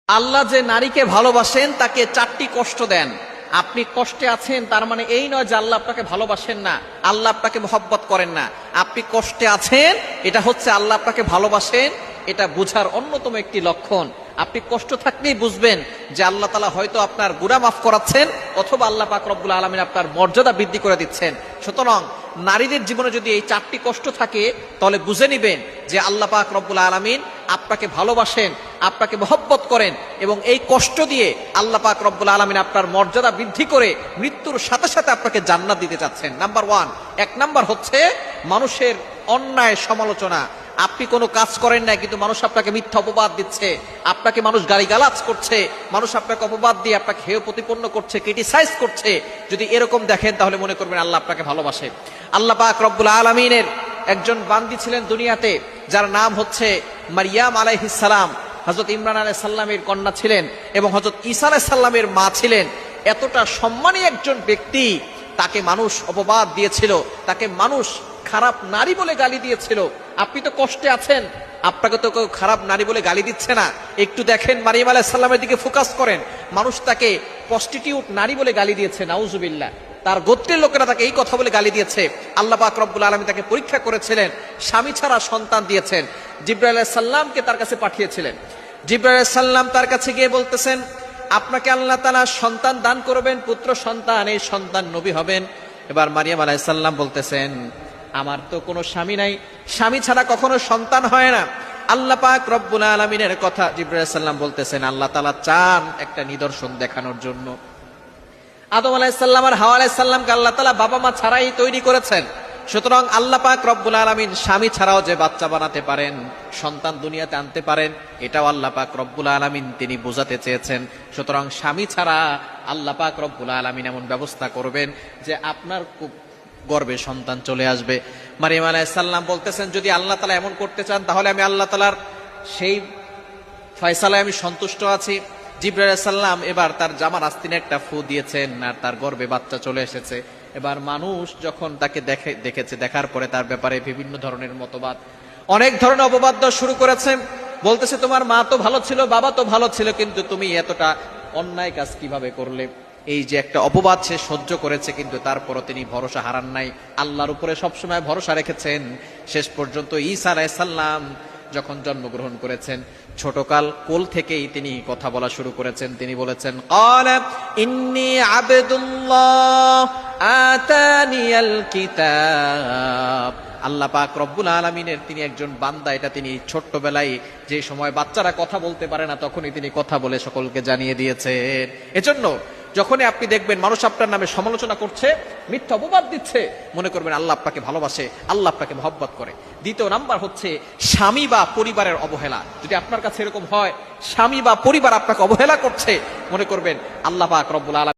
আল্লাহ যে নারীকে ভালোবাসেন তাকে চারটি কষ্ট দেন। আপনি কষ্টে আছেন তার মানে এই নয় যে আল্লাহ আপনাকে ভালোবাসেন না, আল্লাহ আপনাকে মহব্বত করেন না। আপনি কষ্টে আছেন, এটা হচ্ছে আল্লাহ আপনাকে ভালোবাসেন, এটা বোঝার অন্যতম একটি লক্ষণ। আপনি কষ্ট থাকলেই বুঝবেন যে আল্লাহ তাআলা হয়তো আপনার গুনাহ মাফ করাচ্ছেন, অথবা আল্লাহ পাক রব্বুল আলামিন আপনার মর্যাদা বৃদ্ধি করে দিচ্ছেন। সুতরাং নারীদের জীবনে যদি এই চারটি কষ্ট থাকে, তাহলে বুঝে নিবেন যে আল্লাহ পাক রব্বুল আলামিন আপনাকে ভালোবাসেন, আপনাকে মহব্বত করেন, এবং এই কষ্ট দিয়ে আল্লাহ পাক রব্বুল আলামিন আপনার মর্যাদা বৃদ্ধি করে মৃত্যুর সাথে সাথে আপনাকে জান্নাত দিতে চাচ্ছেন। নাম্বার ওয়ান, এক নাম্বার হচ্ছে মানুষের অন্যায় সমালোচনা। আপনি কোনো কাজ করেন না, কিন্তু মানুষ আপনাকে মিথ্যা অপবাদ দিচ্ছে, আপনাকে মানুষ গালিগালাজ করছে, মানুষ আপনাকে অপবাদ দিয়ে আপনাকে হেয় প্রতিপন্ন করছে, ক্রিটিসাইজ করছে। যদি এরকম দেখেন তাহলে মনে করবেন আল্লাহ আপনাকে ভালোবাসে। আল্লাহ পাক রব্বুল আলামিনের একজন বান্দি ছিলেন দুনিয়াতে, যার নাম হচ্ছে মারিয়াম আলাইহিস সালাম। হযরত ইমরান আলাইহিস সালামের কন্যা ছিলেন এবং হযরত ঈসা আলাইহিস সালামের মা ছিলেন। এতটা সম্মানী একজন ব্যক্তি, তাকে মানুষ অপবাদ দিয়েছিল, তাকে মানুষ খারাপ নারী বলে গালি দিয়েছিল। আপনি তো কষ্টে আছেন, আপনাকে তো কেউ খারাপ নারী বলে গালি দিচ্ছে না। একটু দেখেন, মারিয়াম আলাইহিস সালামের দিকে ফোকাস করেন, মানুষ তাকে প্রস্টিটিউট নারী বলে গালি দিয়েছে, নাউজুবিল্লাহ। তার গোত্রের লোকেরা তাকে এই কথা বলে গালি দিয়েছে। আল্লাহ পাক রব্বুল আলামিন তাকে পরীক্ষা করেছিলেন, স্বামী ছাড়া সন্তান দিয়েছেন। জিবরাইল আলাইহিস সালামকে তার কাছে পাঠিয়েছিলেন। জিবরাইল আলাইহিস সালাম তার কাছে গিয়ে বলতেছেন, আপনাকে আল্লাহ তাআলা সন্তান দান করবেন, পুত্র সন্তান, এই সন্তান নবী হবেন। এবার মারিয়াম আলাইহিস সালাম বলতেছেন, আমার তো কোনো স্বামী নাই, স্বামী ছাড়া কখনো সন্তান হয় না। আল্লাহ পাক রব্বুল আলামিনের কথা জিবরাইল আলাইহিস সালাম বলতেছেন, আল্লাহ তাআলা চান একটা নিদর্শন দেখানোর জন্য। আদম আলাইহিস সালাম আর হাওয়া আলাইহিস সালামকে আল্লাহ তাআলা বাবা মা ছাড়াই তৈরি করেছেন। সুতরাং আল্লাহ পাক রব্বুল আলামিন স্বামী ছাড়াও যে বাচ্চা বানাতে পারেন, সন্তান দুনিয়াতে আনতে পারেন, এটাও আল্লাহ পাক রব্বুল আলামিন তিনি বোঝাতে চেয়েছেন। সুতরাং স্বামী ছাড়া আল্লাহ পাক রব্বুল আলামিন এমন ব্যবস্থা করবেন যে আপনার গর্ভে সন্তান চলে আসবে। মারিয়াম আলাইহিস সালাম বলতেছেন, যদি আল্লাহ তাআলা এমন করতে চান তাহলে আমি আল্লাহ তাআলার সেই ফয়সালায় আমি সন্তুষ্ট আছি। জিবরাইল আলাইহিস সালাম এবার তার জামার আস্তিনে একটা ফু দিয়েছেন, আর তার গর্ভে বাচ্চা চলে এসেছে। এবার মানুষ যখন তাকে দেখেছে, দেখার পরে তার ব্যাপারে বিভিন্ন ধরনের মতবাদ, অনেক ধরনের অপবাদ শুরু করেছেন। বলতেছে, তোমার মা তো ভালো ছিল, বাবা তো ভালো ছিল, কিন্তু তুমি এতটা অন্যায় কাজ কিভাবে করলে? এই যে একটা অপবাদ সে সহ্য করেছে, কিন্তু তারপরও তিনি ভরসা হারান নাই, আল্লাহর উপরে সবসময় ভরসা রেখেছেন। শেষ পর্যন্ত ঈসা আলাইহিস সালাম যখন জন্মগ্রহণ করেছেন, ছোটকাল কোল থেকেই তিনি কথা বলা শুরু করেছেন। তিনি বলেছেন, ক্বালা ইন্নী আবদুল্লাহ আতানিয়াল কিতাব। আল্লাহ পাক রব্বুল আলামিনের তিনি একজন বান্দা, এটা তিনি ছোট্টবেলায়, যে সময় বাচ্চারা কথা বলতে পারে না, তখনই তিনি কথা বলে সকলকে জানিয়ে দিয়েছেন। এজন্য যখনই আপনি দেখবেন মানুষ আপনার নামে সমালোচনা করছে, মিথ্যা অপবাদ দিচ্ছে, মনে করবেন আল্লাহ আপনাকে ভালোবাসে, আল্লাহ আপনাকে মহব্বত করে। দ্বিতীয় নাম্বার হচ্ছে স্বামী বা পরিবারের অবহেলা। যদি আপনার কাছে এরকম হয়, স্বামী বা পরিবার আপনাকে অবহেলা করছে, মনে করবেন আল্লাহ পাক রব্বুল আলামিন